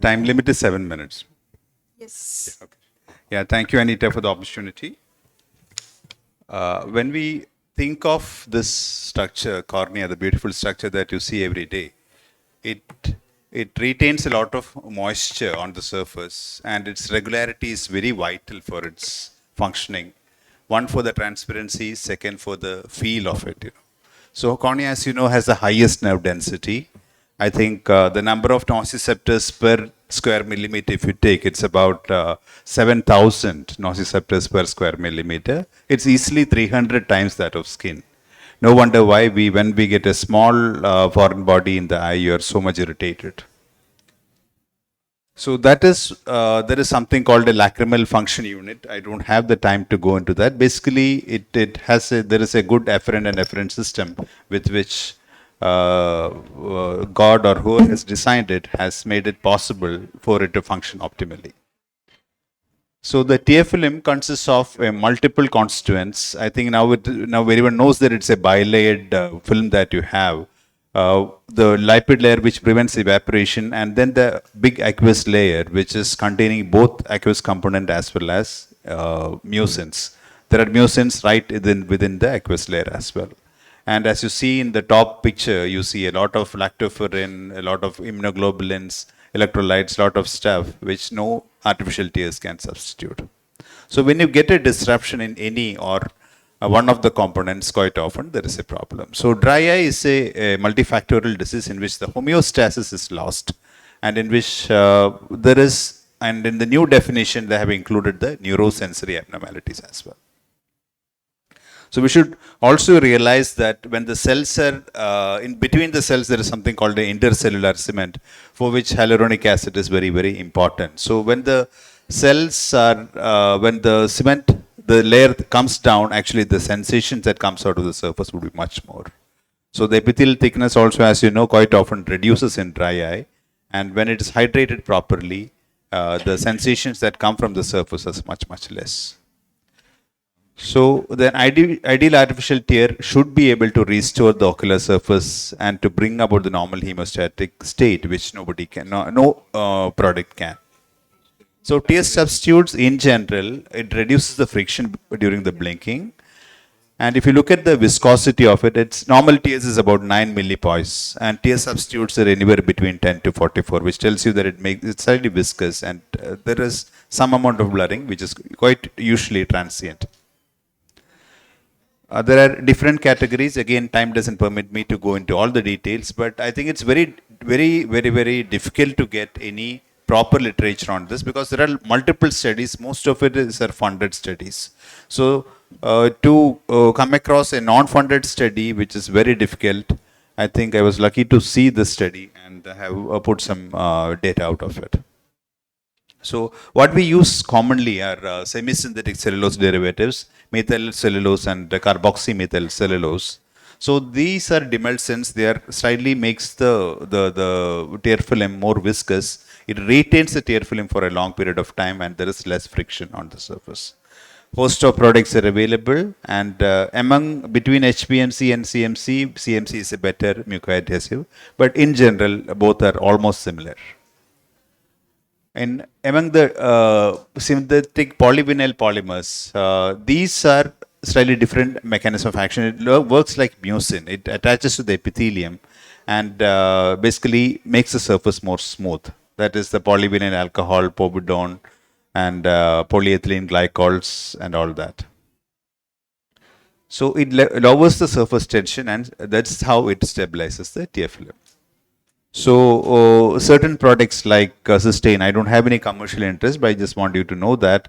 Time limit is 7 minutes. Yes. Okay. Yeah, thank you, Anita, for the opportunity. When we think of this structure, cornea, the beautiful structure that you see every day, it it retains a lot of moisture on the surface, and its regularity is very vital for its functioning. One for the transparency, second for the feel of it. So cornea, as you know, has the highest nerve density. I think the number of nociceptors per square millimeter, if you take, it's about 7,000 nociceptors per square millimeter. It's easily 300 times that of skin. No wonder why when we get a small foreign body in the eye, you are so much irritated. So that is, there is something called a lacrimal function unit. I don't have the time to go into that. Basically, there is a good afferent and efferent system with which God or whoever has designed it has made it possible for it to function optimally. So the tear film consists of multiple constituents. I think now everyone knows that it's a bilayered film that you have. The lipid layer which prevents evaporation, and then the big aqueous layer which is containing both aqueous component as well as mucins. There are mucins right within the aqueous layer as well. And as you see in the top picture, you see a lot of lactoferrin, a lot of immunoglobulins, electrolytes, lot of stuff which no artificial tears can substitute. So when you get a disruption in any or one of the components, quite often there is a problem. So dry eye is a multifactorial disease in which the homeostasis is lost, and in which there is, and in the new definition they have included the neurosensory abnormalities as well. So we should also realize that when the cells are, in between the cells, there is something called the intercellular cement, for which hyaluronic acid is very, very important. So when the cells are, when the cement, the layer comes down, actually the sensations that comes out of the surface would be much more. So the epithelial thickness also, as you know, quite often reduces in dry eye. And when it is hydrated properly, the sensations that come from the surface is much, much less. So the ideal artificial tear should be able to restore the ocular surface and to bring about the normal hemostatic state, which nobody can, no product can. So tear substitutes in general, it reduces the friction during the blinking. And if you look at the viscosity of it, its normal tears is about 9 millipoise, and tear substitutes are anywhere between 10 to 44, which tells you that it's slightly viscous, and there is some amount of blurring, which is quite usually transient. There are different categories. Again, time doesn't permit me to go into all the details, but I think it's very, very, very, very difficult to get any proper literature on this because there are multiple studies. Most of it are funded studies. So to come across a non-funded study, which is very difficult, I think I was lucky to see this study and have put some data out of it. So what we use commonly are semi-synthetic cellulose derivatives, methyl cellulose and carboxymethyl cellulose. So these are demulcents. They are slightly makes the tear film more viscous. It retains the tear film for a long period of time, and there is less friction on the surface. Host of products are available, and between HPMC and CMC, CMC is a better mucoadhesive, but in general both are almost similar. And among the synthetic polyvinyl polymers, these are slightly different mechanism of action. It works like mucin. It attaches to the epithelium and basically makes the surface more smooth. That is the polyvinyl alcohol, povidone, and polyethylene glycols and all that. So it lowers the surface tension, and that's how it stabilizes the tear film. So certain products like Sustain, I don't have any commercial interest, but I just want you to know that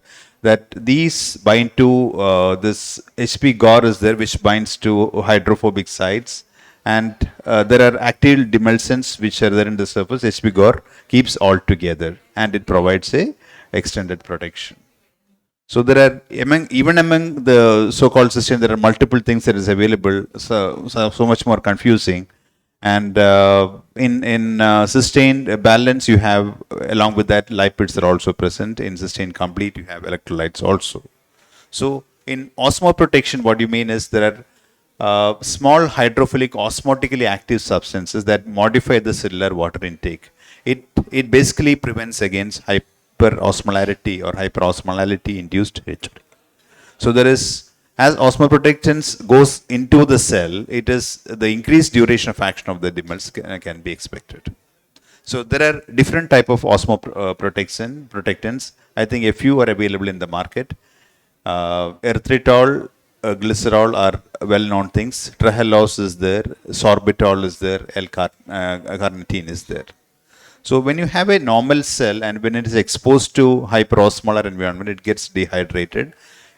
these bind to this HP GOR is there, which binds to hydrophobic sites, and there are active demulcents which are there in the surface. HP GOR keeps all together, and it provides a extended protection. So there are even among the so-called Sustain, there are multiple things that is available. So much more confusing. And in Sustained Balance, you have, along with that, lipids are also present. In Sustained Complete, you have electrolytes also. So in Osmoprotection, what you mean is there are small hydrophilic osmotically active substances that modify the cellular water intake. it basically prevents against hyperosmolarity or hyperosmolality induced HOD. So there is, as osmoprotection goes into the cell, it is the increased duration of action of the dimers can be expected. So there are different type of protectants. I think a few are available in the market. Erythritol, glycerol are well-known things. Trehalose is there, sorbitol is there, L-carnitine is there. So when you have a normal cell and when it is exposed to hyperosmolar environment, it gets dehydrated.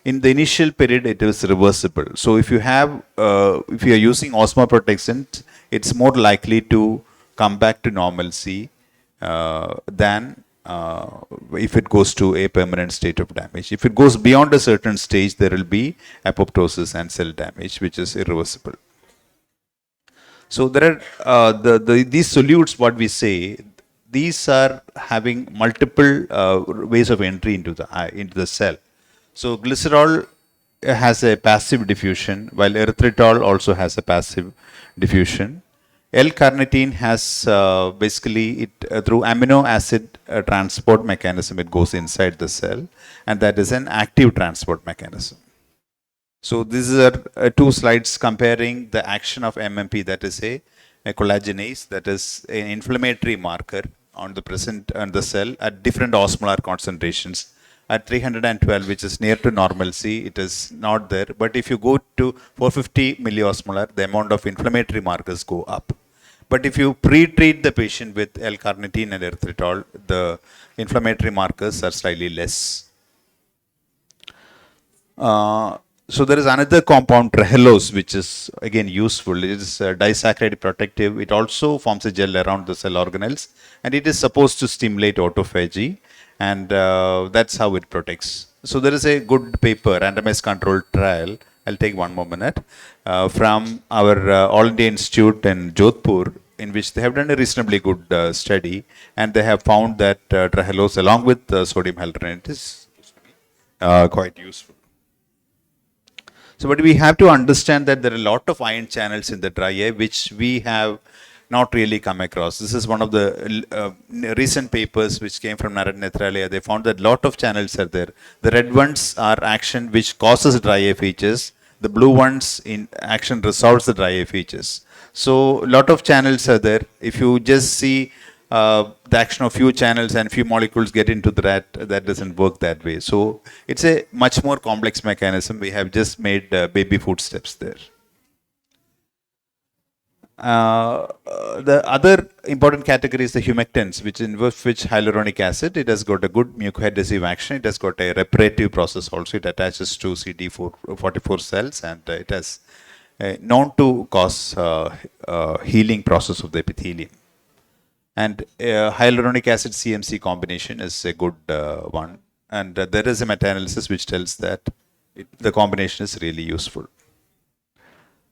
In the initial period, it is reversible. So if you are using osmoprotection, it's more likely to come back to normalcy than if it goes to a permanent state of damage. If it goes beyond a certain stage, there will be apoptosis and cell damage, which is irreversible. So there are these solutes, what we say, these are having multiple ways of entry into the cell. So glycerol has a passive diffusion, while erythritol also has a passive diffusion. L-carnitine has basically it through amino acid transport mechanism, it goes inside the cell, and that is an active transport mechanism. So these are two slides comparing the action of MMP, that is a collagenase, that is an inflammatory marker on the cell at different osmolar concentrations. At 312, which is near to normalcy, it is not there. But if you go to 450 milliosmolar, the amount of inflammatory markers go up. But if you pre-treat the patient with L-carnitine and erythritol, the inflammatory markers are slightly less. So there is another compound, trehalose, which is again useful. It is disaccharide protective. It also forms a gel around the cell organelles, and it is supposed to stimulate autophagy, and that's how it protects. So there is a good paper, randomized controlled trial. I'll take one more minute from our All India Institute in Jodhpur, in which they have done a reasonably good study, and they have found that trehalose along with sodium hyaluronate is quite useful. So, but we have to understand that there are a lot of ion channels in the dry eye which we have not really come across. This is one of the recent papers which came from Narad Nethralaya. They found that a lot of channels are there. The red ones are action which causes dry eye features. The blue ones in action resolves the dry eye features. So a lot of channels are there. If you just see the action of few channels and few molecules get into that doesn't work that way. So it's a much more complex mechanism. We have just made baby footsteps there. The other important category is the humectants, which involves hyaluronic acid. It has got a good mucoadhesive action. It has got a reparative process also. It attaches to CD44 cells, and it has known to cause healing process of the epithelium. And hyaluronic acid CMC combination is a good one. And there is a meta-analysis which tells that the combination is really useful.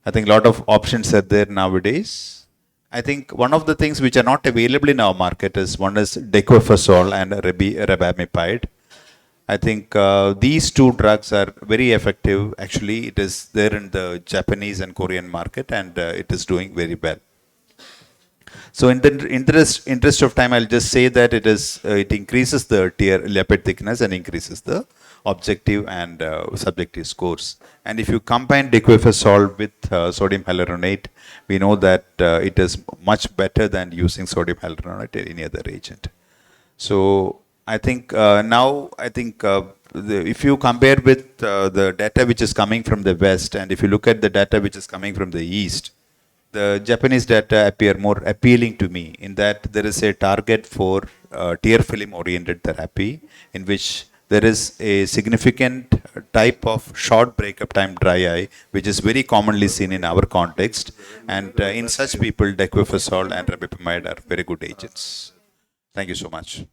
I think a lot of options are there nowadays. I think one of the things which are not available in our market is one is decofazole and rebamipide. I think these two drugs are very effective. Actually, it is there in the Japanese and Korean market, and it is doing very well. So in the interest of time, I'll just say that it increases the tear lipid thickness and increases the objective and subjective scores. And if you combine decofazole with sodium hyaluronate, we know that it is much better than using sodium hyaluronate or any other agent. So I think if you compare with the data which is coming from the West, and if you look at the data which is coming from the East, the Japanese data appear more appealing to me in that there is a target for tear film oriented therapy in which there is a significant type of short breakup time dry eye, which is very commonly seen in our context. And in such people, decofazole and rebamipide are very good agents. Thank you so much.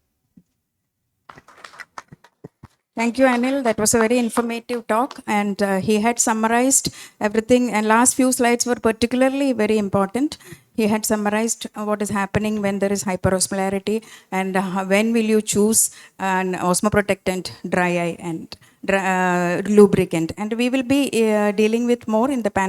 Thank you, Anil. That was a very informative talk, and he had summarized everything. And last few slides were particularly very important. He had summarized what is happening when there is hyperosmolarity, and when will you choose an osmoprotectant, dry eye, and lubricant. And we will be dealing with more in the panel.